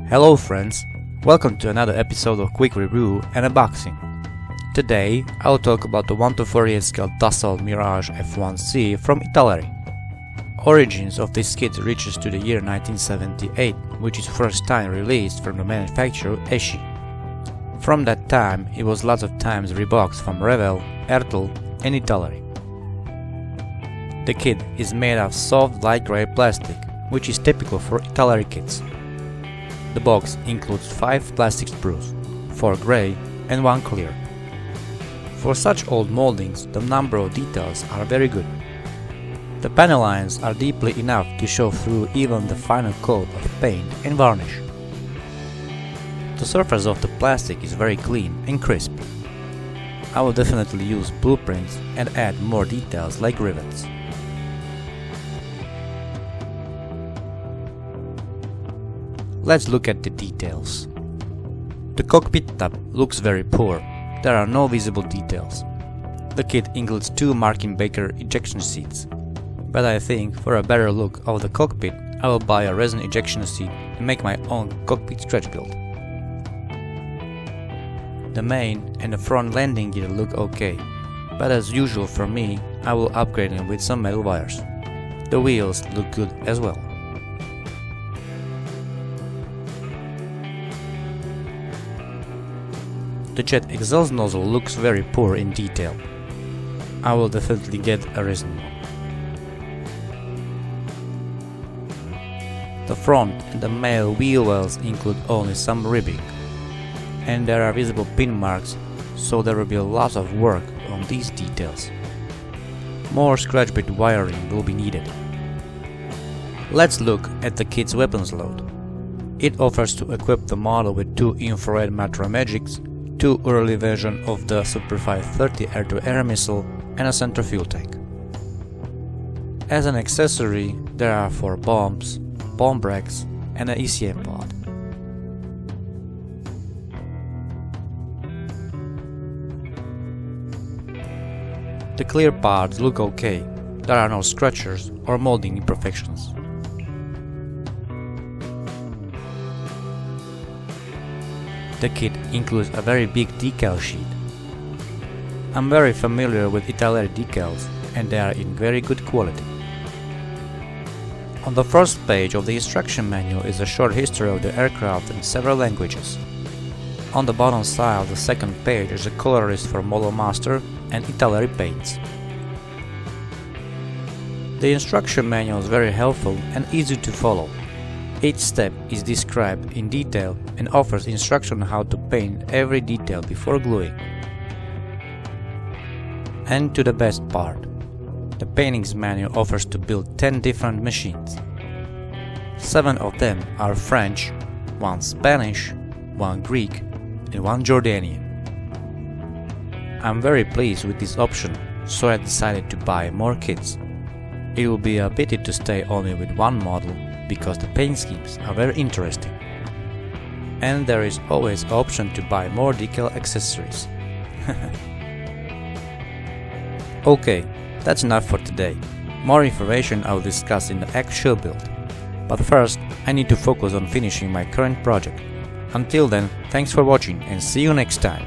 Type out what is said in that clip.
Hello friends, welcome to another episode of Quick Review and Unboxing. Today I'll talk about the 1-48 scale Dassault Mirage F1C from Italeri. Origins of this kit reaches to the year 1978, which is first time released from the manufacturer Esci. From that time it was lots of times reboxed from Revell, Ertl and Italeri. The kit is made of soft light grey plastic, which is typical for Italeri kits. The box includes 5 plastic sprues, 4 grey and 1 clear. For such old moldings, the number of details are very good. The panel lines are deeply enough to show through even the final coat of paint and varnish. The surface of the plastic is very clean and crisp. I will definitely use blueprints and add more details like rivets. Let's look at the details. The cockpit top looks very poor, there are no visible details. The kit includes 2 Markin Baker ejection seats, but I think for a better look of the cockpit I will buy a resin ejection seat and make my own cockpit stretch build. The main and the front landing gear look okay, but as usual for me I will upgrade them with some metal wires. The wheels look good as well. The jet exhaust nozzle looks very poor in detail. I will definitely get a resin one. The front and the male wheel wells include only some ribbing, and there are visible pin marks, so there will be a lot of work on these details. More scratch bit wiring will be needed. Let's look at the kit's weapons load. It offers to equip the model with 2 infrared Matra Magics, 2 early version of the Super 530 air-to-air missile and a center fuel tank. As an accessory there are 4 bombs, bomb racks and an ECM pod. The clear parts look okay, there are no scratches or molding imperfections. The kit includes a very big decal sheet. I'm very familiar with Italeri decals and they are in very good quality. On the first page of the instruction manual is a short history of the aircraft in several languages. On the bottom side of the second page is a color list for Model Master and Italeri paints. The instruction manual is very helpful and easy to follow. Each step is described in detail and offers instruction on how to paint every detail before gluing. And to the best part. The paintings manual offers to build 10 different machines. 7 of them are French, 1 Spanish, 1 Greek and 1 Jordanian. I'm very pleased with this option, so I decided to buy more kits. It will be a pity to stay only with one model, because the paint schemes are very interesting. And there is always option to buy more decal accessories. Okay, that's enough for today. More information I will discuss in the actual build. But first, I need to focus on finishing my current project. Until then, thanks for watching and see you next time.